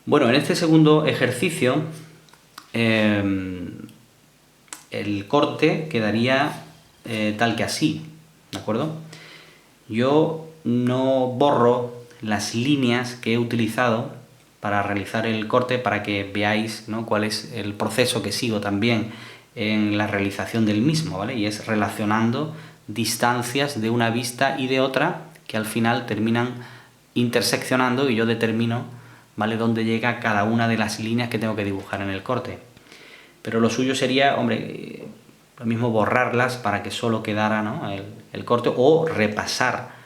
Bueno, en este segundo ejercicio el corte quedaría tal que así, ¿de acuerdo? Yo no borro las líneas que he utilizado para realizar el corte, para que veáis, ¿no?, cuál es el proceso que sigo también en la realización del mismo, ¿vale? Y es relacionando distancias de una vista y de otra que al final terminan interseccionando y yo determino, ¿vale?, dónde llega cada una de las líneas que tengo que dibujar en el corte. Pero lo suyo sería, hombre, lo mismo borrarlas para que solo quedara, ¿no?, el corte, o repasar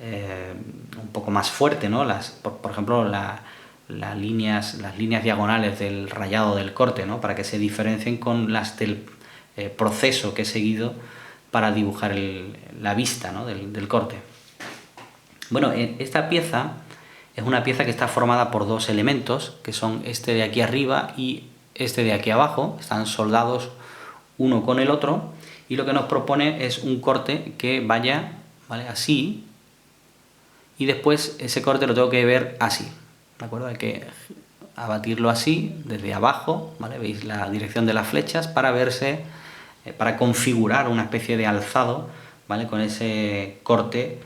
un poco más fuerte, ¿no?, por ejemplo, las líneas diagonales del rayado del corte, ¿no?, para que se diferencien con las del proceso que he seguido para dibujar la vista, ¿no?, del corte. Bueno, esta pieza es una pieza que está formada por dos elementos, que son este de aquí arriba y este de aquí abajo. Están soldados uno con el otro, y lo que nos propone es un corte que vaya, ¿vale?, así, y después ese corte lo tengo que ver así, ¿de acuerdo? Hay que abatirlo así, desde abajo, ¿vale? Veis la dirección de las flechas para verse, para configurar una especie de alzado, ¿vale?, con ese corte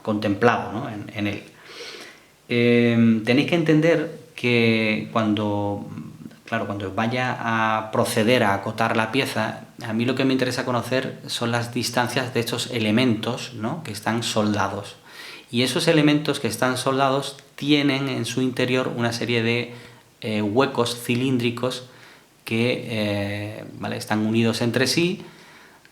contemplado, ¿no?, en él. Tenéis que entender que cuando vaya a proceder a acotar la pieza, a mí lo que me interesa conocer son las distancias de estos elementos, ¿no?, que están soldados. Y esos elementos que están soldados tienen en su interior una serie de huecos cilíndricos que ¿vale?, están unidos entre sí,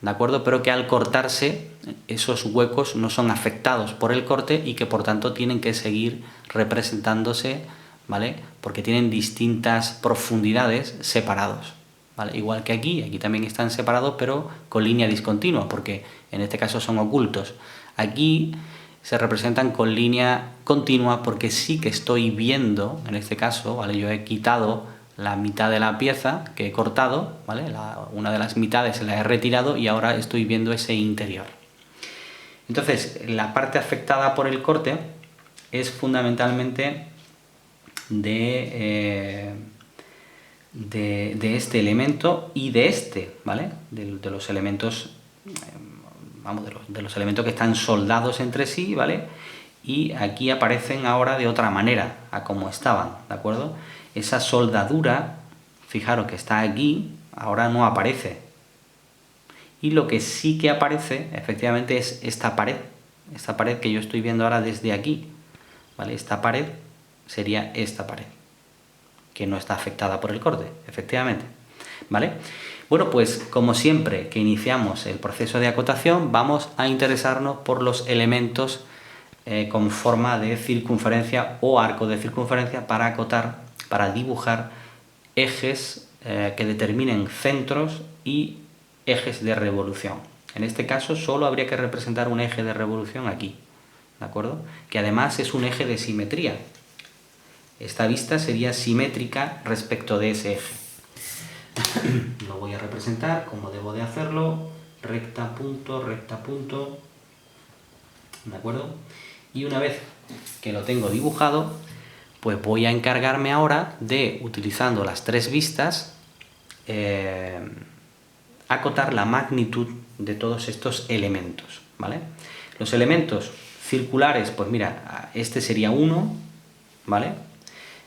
¿de acuerdo?, pero que al cortarse esos huecos no son afectados por el corte y que por tanto tienen que seguir representándose, ¿vale?, porque tienen distintas profundidades separados, ¿vale? Igual que aquí también están separados, pero con línea discontinua, porque en este caso son ocultos. Aquí se representan con línea continua porque sí que estoy viendo, en este caso, ¿vale?, yo he quitado la mitad de la pieza que he cortado, ¿vale?, una de las mitades la he retirado y ahora estoy viendo ese interior. Entonces, la parte afectada por el corte es fundamentalmente de este elemento y de este, ¿vale?, de los elementos, de los elementos que están soldados entre sí, ¿vale?, y aquí aparecen ahora de otra manera a como estaban, ¿de acuerdo? Esa soldadura, fijaros que está aquí, ahora no aparece. Y lo que sí que aparece, efectivamente, es esta pared que yo estoy viendo ahora desde aquí, ¿vale? Esta pared sería esta pared, que no está afectada por el corte, efectivamente, ¿vale? Bueno, pues como siempre que iniciamos el proceso de acotación, vamos a interesarnos por los elementos con forma de circunferencia o arco de circunferencia para acotar, para dibujar ejes que determinen centros y ejes de revolución. En este caso solo habría que representar un eje de revolución aquí, ¿de acuerdo?, que además es un eje de simetría. Esta vista sería simétrica respecto de ese eje. Lo voy a representar como debo de hacerlo: recta, punto, ¿de acuerdo? Y una vez que lo tengo dibujado, pues voy a encargarme ahora de, utilizando las tres vistas, acotar la magnitud de todos estos elementos, ¿vale? Los elementos circulares, pues mira, este sería 1, ¿vale?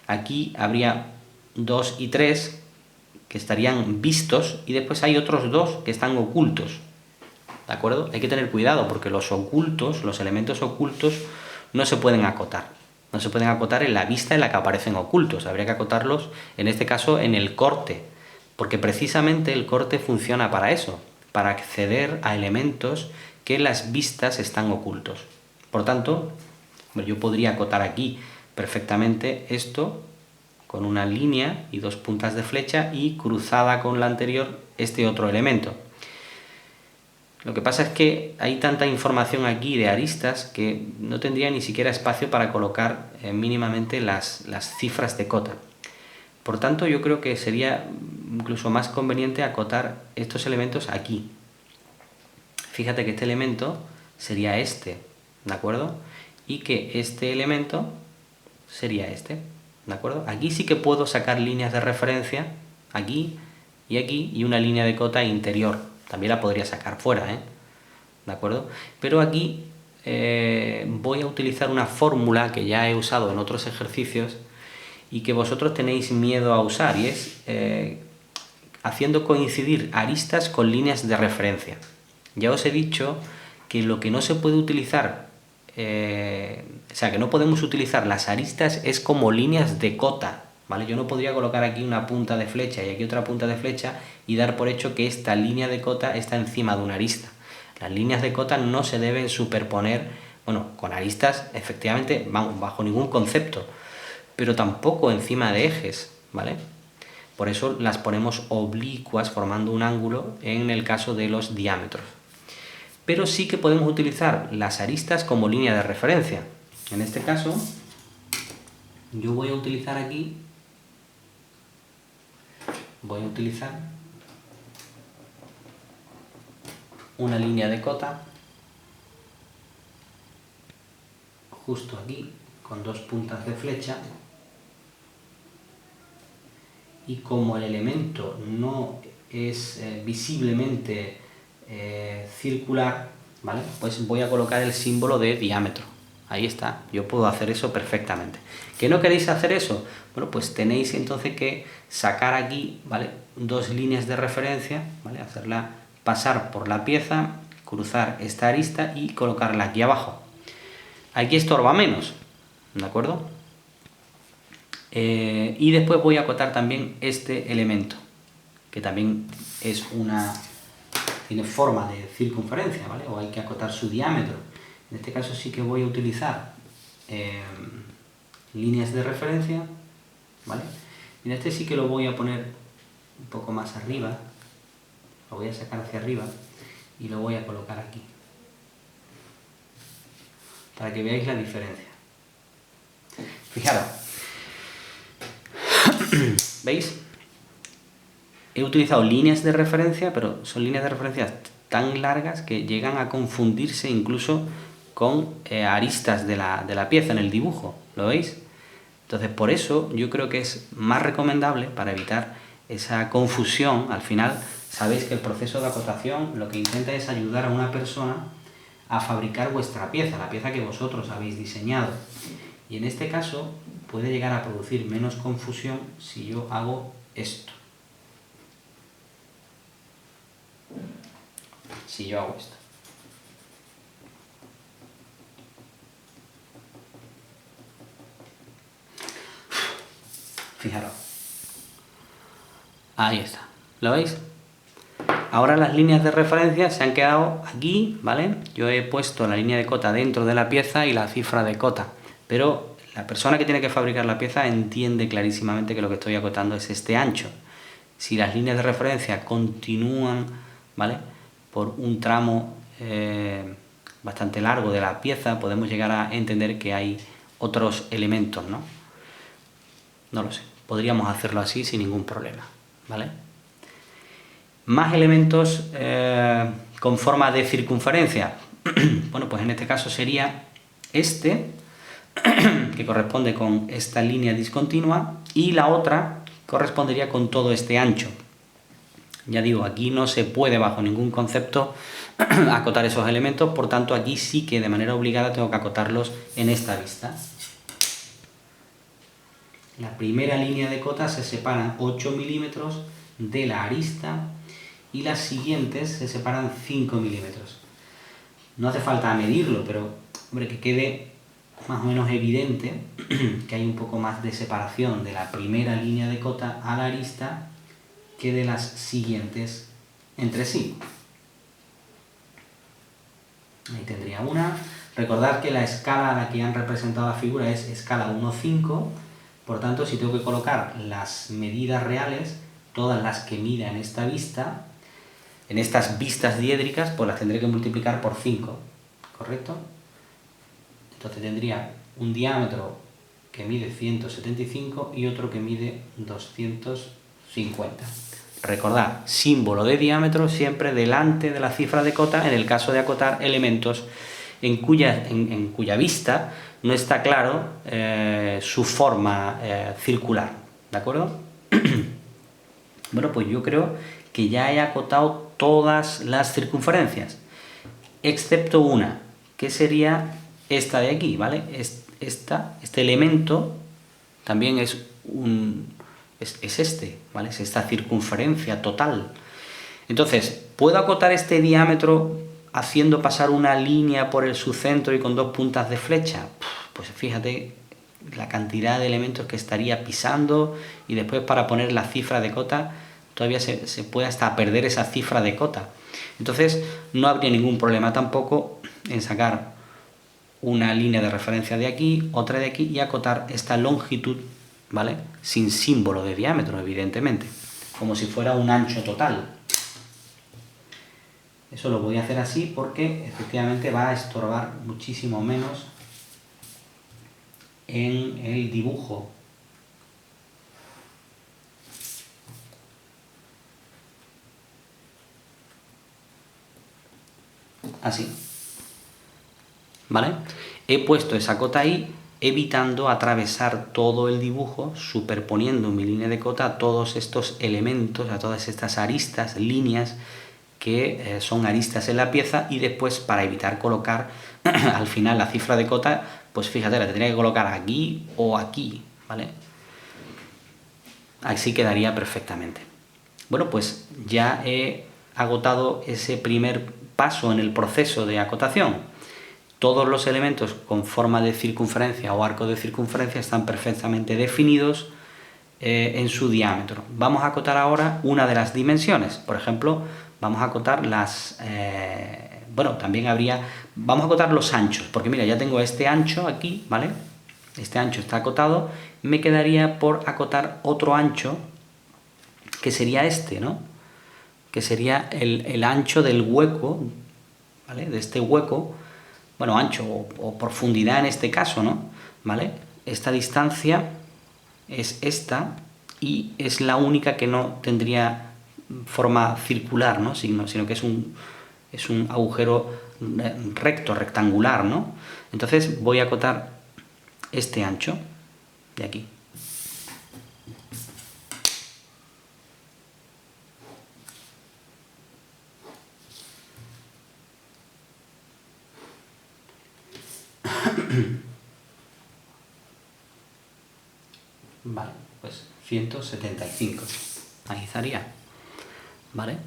Aquí habría 2 y 3 que estarían vistos, y después hay otros 2 que están ocultos, ¿de acuerdo? Hay que tener cuidado porque los ocultos, los elementos ocultos, no se pueden acotar. No se pueden acotar en la vista en la que aparecen ocultos. Habría que acotarlos, en este caso, en el corte, porque precisamente el corte funciona para eso, para acceder a elementos que en las vistas están ocultos. Por tanto, yo podría acotar aquí perfectamente esto con una línea y 2 puntas de flecha, y cruzada con la anterior este otro elemento. Lo que pasa es que hay tanta información aquí de aristas que no tendría ni siquiera espacio para colocar mínimamente las cifras de cota. Por tanto, yo creo que sería incluso más conveniente acotar estos elementos aquí. Fíjate que este elemento sería este, ¿de acuerdo? Y que este elemento sería este, ¿de acuerdo? Aquí sí que puedo sacar líneas de referencia, aquí, y una línea de cota interior. También la podría sacar fuera, ¿eh? ¿De acuerdo? Pero aquí voy a utilizar una fórmula que ya he usado en otros ejercicios y que vosotros tenéis miedo a usar, y es haciendo coincidir aristas con líneas de referencia. Ya os he dicho que lo que no se puede utilizar, o sea, que no podemos utilizar las aristas es como líneas de cota, ¿vale? Yo no podría colocar aquí una punta de flecha y aquí otra punta de flecha y dar por hecho que esta línea de cota está encima de una arista. Las líneas de cota no se deben superponer, bueno, con aristas, efectivamente, vamos, bajo ningún concepto, pero tampoco encima de ejes, ¿vale? Por eso las ponemos oblicuas formando un ángulo en el caso de los diámetros. Pero sí que podemos utilizar las aristas como línea de referencia. En este caso, yo voy a utilizar aquí, una línea de cota justo aquí con dos puntas de flecha, y como el elemento no es visiblemente circular, ¿vale? Pues voy a colocar el símbolo de diámetro. Ahí está, yo puedo hacer eso perfectamente. ¿Que no queréis hacer eso? Bueno, pues tenéis entonces que sacar aquí, ¿vale?, dos líneas de referencia, ¿vale?, hacerla pasar por la pieza, cruzar esta arista y colocarla aquí abajo. Aquí estorba menos, ¿de acuerdo? Y después voy a acotar también este elemento, que también tiene forma de circunferencia, ¿vale? O hay que acotar su diámetro. En este caso sí que voy a utilizar líneas de referencia, ¿vale? Y en este sí que lo voy a poner un poco más arriba, lo voy a sacar hacia arriba y lo voy a colocar aquí, para que veáis la diferencia. Fijaros, ¿veis? He utilizado líneas de referencia, pero son líneas de referencia tan largas que llegan a confundirse incluso con aristas de la pieza en el dibujo, ¿lo veis? Entonces, por eso yo creo que es más recomendable, para evitar esa confusión. Al final, sabéis que el proceso de acotación lo que intenta es ayudar a una persona a fabricar vuestra pieza, la pieza que vosotros habéis diseñado. Y en este caso puede llegar a producir menos confusión si yo hago esto. Si yo hago esto. Fijaros. Ahí está. ¿Lo veis? Ahora las líneas de referencia se han quedado aquí, ¿vale? Yo he puesto la línea de cota dentro de la pieza y la cifra de cota, pero la persona que tiene que fabricar la pieza entiende clarísimamente que lo que estoy acotando es este ancho. Si las líneas de referencia continúan, ¿vale?, por un tramo bastante largo de la pieza, podemos llegar a entender que hay otros elementos, ¿no? No lo sé, podríamos hacerlo así sin ningún problema, ¿vale? Más elementos con forma de circunferencia. Bueno, pues en este caso sería este, que corresponde con esta línea discontinua, y la otra correspondería con todo este ancho. Ya digo, aquí no se puede bajo ningún concepto acotar esos elementos, por tanto aquí sí que de manera obligada tengo que acotarlos en esta vista. La primera línea de cota se separa 8 milímetros de la arista y las siguientes se separan 5 milímetros. No hace falta medirlo, pero hombre, que quede más o menos evidente que hay un poco más de separación de la primera línea de cota a la arista que de las siguientes entre sí. Ahí tendría una. Recordad que la escala a la que han representado la figura es escala 1,5, por tanto, si tengo que colocar las medidas reales, todas las que mida en esta vista, en estas vistas diédricas, pues las tendré que multiplicar por 5, ¿correcto? Entonces tendría un diámetro que mide 175 y otro que mide 250. Recordad, símbolo de diámetro siempre delante de la cifra de cota en el caso de acotar elementos en cuya vista no está claro su forma circular, ¿de acuerdo? Bueno, pues yo creo que ya he acotado todas las circunferencias, excepto una, que sería esta de aquí, ¿vale? Este elemento también es este, ¿vale? Es esta circunferencia total. Entonces, ¿puedo acotar este diámetro haciendo pasar una línea por su centro y con 2 puntas de flecha? Pues fíjate la cantidad de elementos que estaría pisando, y después para poner la cifra de cota todavía se puede hasta perder esa cifra de cota. Entonces no habría ningún problema tampoco en sacar una línea de referencia de aquí, otra de aquí, y acotar esta longitud, ¿vale? Sin símbolo de diámetro, evidentemente, como si fuera un ancho total. Eso lo voy a hacer así porque efectivamente va a estorbar muchísimo menos en el dibujo. Así, ¿vale? He puesto esa cota ahí, evitando atravesar todo el dibujo, superponiendo mi línea de cota a todos estos elementos, a todas estas aristas, líneas que son aristas en la pieza, y después, para evitar colocar al final la cifra de cota, pues fíjate, la tendría que colocar aquí o aquí, ¿vale? Así quedaría perfectamente. Bueno, pues ya he agotado ese primer paso en el proceso de acotación. Todos los elementos con forma de circunferencia o arco de circunferencia están perfectamente definidos en su diámetro. Vamos a acotar ahora una de las dimensiones. Por ejemplo, vamos a acotar vamos a acotar los anchos, porque mira, ya tengo este ancho aquí, ¿vale? Este ancho está acotado. Me quedaría por acotar otro ancho, que sería este, ¿no? Que sería el ancho del hueco, ¿vale? De este hueco, bueno, ancho o profundidad en este caso, ¿no? ¿Vale? Esta distancia es esta, y es la única que no tendría forma circular, ¿no? sino que es un agujero recto, rectangular, ¿no? Entonces voy a acotar este ancho de aquí. Vale, pues 175. Ahí estaría. ¿Vale?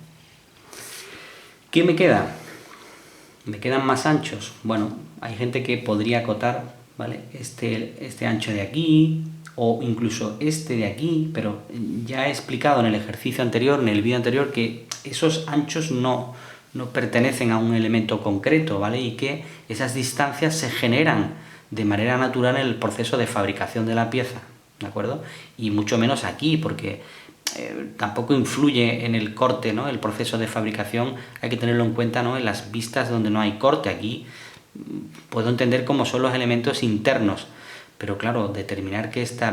¿Qué me queda? ¿Me quedan más anchos? Bueno, hay gente que podría acotar, ¿vale? Este ancho de aquí, o incluso este de aquí, pero ya he explicado en el ejercicio anterior, en el vídeo anterior, que esos anchos no pertenecen a un elemento concreto, ¿vale? Y que esas distancias se generan de manera natural en el proceso de fabricación de la pieza, ¿de acuerdo? Y mucho menos aquí, porque tampoco influye en el corte, ¿no? El proceso de fabricación hay que tenerlo en cuenta, ¿no? En las vistas donde no hay corte. Aquí puedo entender cómo son los elementos internos, pero claro, determinar que esta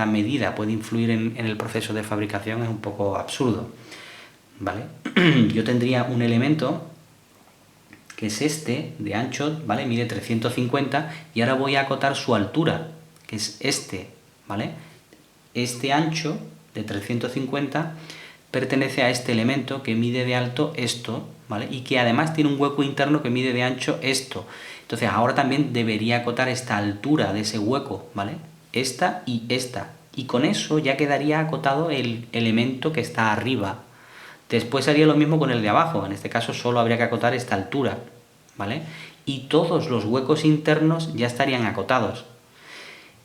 medida puede influir en el proceso de fabricación es un poco absurdo, ¿vale? Yo tendría un elemento que es este, de ancho, ¿vale? Mide 350, y ahora voy a acotar su altura, que es este, ¿vale? Este ancho de 350 pertenece a este elemento que mide de alto esto, ¿vale? Y que además tiene un hueco interno que mide de ancho esto. Entonces ahora también debería acotar esta altura de ese hueco, ¿vale? Esta y esta. Y con eso ya quedaría acotado el elemento que está arriba. Después haría lo mismo con el de abajo. En este caso solo habría que acotar esta altura, ¿vale? Y todos los huecos internos ya estarían acotados,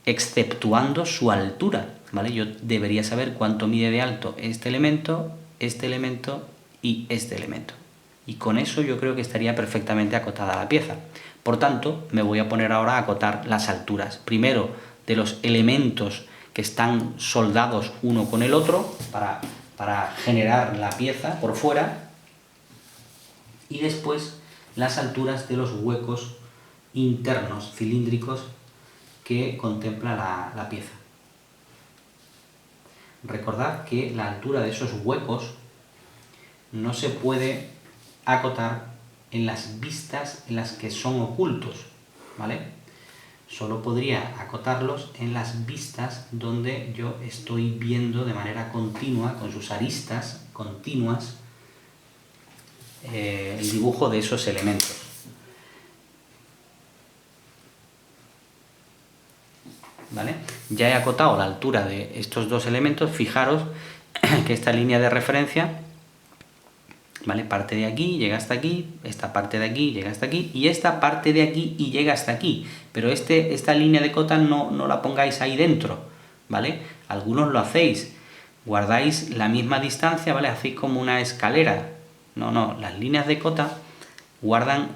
exceptuando su altura, ¿vale? Yo debería saber cuánto mide de alto este elemento y este elemento. Y con eso yo creo que estaría perfectamente acotada la pieza. Por tanto, me voy a poner ahora a acotar las alturas. Primero, de los elementos que están soldados uno con el otro para generar la pieza por fuera, y después las alturas de los huecos internos cilíndricos que contempla la pieza. Recordad que la altura de esos huecos no se puede acotar en las vistas en las que son ocultos, ¿vale? solo podría acotarlos en las vistas donde yo estoy viendo de manera continua, con sus aristas continuas, el dibujo de esos elementos. ¿Vale? Ya he acotado la altura de estos dos elementos. Fijaros que esta línea de referencia, ¿vale?, parte de aquí, llega hasta aquí, esta parte de aquí llega hasta aquí, y esta parte de aquí y llega hasta aquí. Pero esta línea de cota no la pongáis ahí dentro, ¿vale? Algunos lo hacéis, guardáis la misma distancia, ¿vale? Hacéis como una escalera. No, las líneas de cota guardan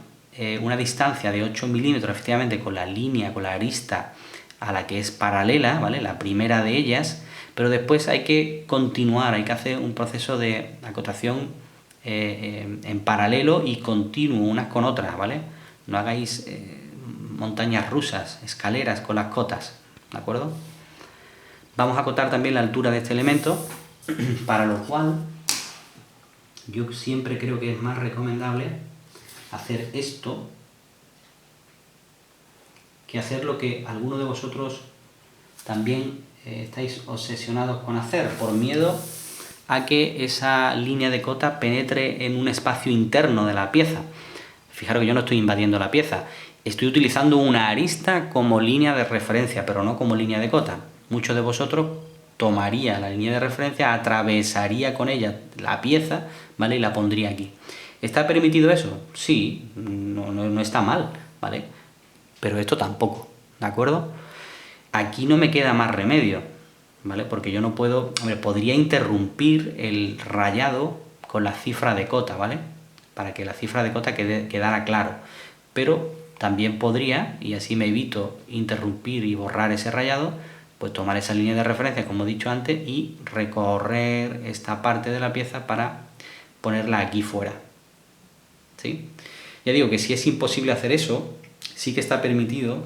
una distancia de 8 milímetros, efectivamente, con la línea, con la arista a la que es paralela, ¿vale?, la primera de ellas, pero después hay que continuar, hay que hacer un proceso de acotación en paralelo y continuo unas con otras, ¿vale? No hagáis montañas rusas, escaleras con las cotas, ¿de acuerdo? Vamos a acotar también la altura de este elemento, para lo cual yo siempre creo que es más recomendable hacer esto que hacer lo que algunos de vosotros también estáis obsesionados con hacer, por miedo a que esa línea de cota penetre en un espacio interno de la pieza. Fijaros que yo no estoy invadiendo la pieza, estoy utilizando una arista como línea de referencia, pero no como línea de cota. Muchos de vosotros tomaría la línea de referencia, atravesaría con ella la pieza, ¿vale?, y la pondría aquí. ¿Está permitido eso? Sí, no está mal, ¿vale? Pero esto tampoco, ¿de acuerdo? Aquí no me queda más remedio, ¿vale? Porque yo no puedo... Hombre, podría interrumpir el rayado con la cifra de cota, ¿vale? Para que la cifra de cota quedara claro. Pero también podría, y así me evito interrumpir y borrar ese rayado, pues tomar esa línea de referencia, como he dicho antes, y recorrer esta parte de la pieza para ponerla aquí fuera, ¿sí? Ya digo que si es imposible hacer eso, sí que está permitido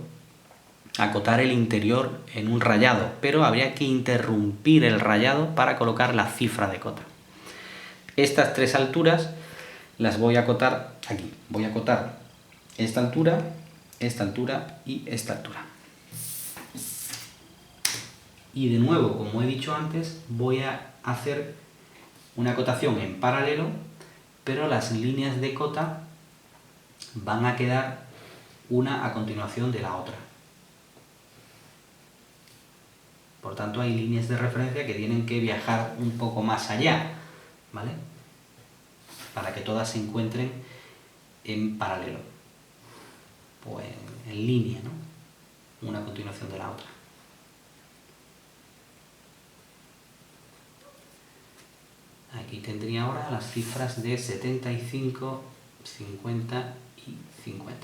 acotar el interior en un rayado, pero habría que interrumpir el rayado para colocar la cifra de cota. Estas tres alturas las voy a acotar aquí. Voy a acotar esta altura y esta altura. Y de nuevo, como he dicho antes, voy a hacer una acotación en paralelo, pero las líneas de cota van a quedar una a continuación de la otra. Por tanto, hay líneas de referencia que tienen que viajar un poco más allá, ¿vale?, para que todas se encuentren en paralelo, pues en línea, ¿no?, una a continuación de la otra. Aquí tendría ahora las cifras de 75, 50 y 50.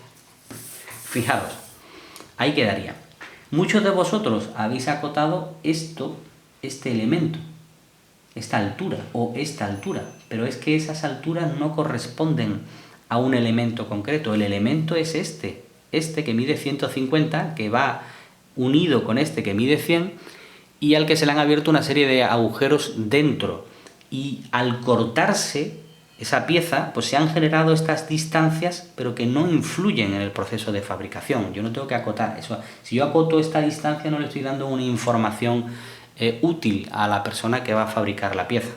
Fijaros, ahí quedaría. Muchos de vosotros habéis acotado este elemento, esta altura o esta altura, pero es que esas alturas no corresponden a un elemento concreto. El elemento es este que mide 150, que va unido con este que mide 100 y al que se le han abierto una serie de agujeros dentro. Y al cortarse esa pieza, pues se han generado estas distancias, pero que no influyen en el proceso de fabricación. Yo no tengo que acotar eso. Si yo acoto esta distancia, no le estoy dando una información útil a la persona que va a fabricar la pieza,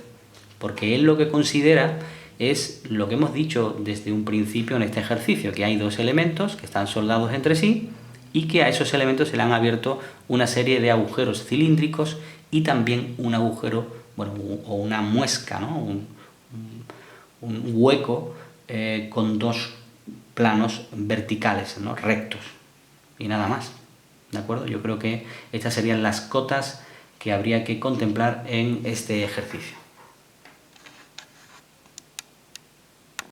porque él lo que considera es lo que hemos dicho desde un principio en este ejercicio, que hay dos elementos que están soldados entre sí y que a esos elementos se le han abierto una serie de agujeros cilíndricos y también un agujero, bueno, o una muesca, ¿no?, un hueco con dos planos verticales, ¿no?, rectos, y nada más, ¿de acuerdo? Yo creo que estas serían las cotas que habría que contemplar en este ejercicio.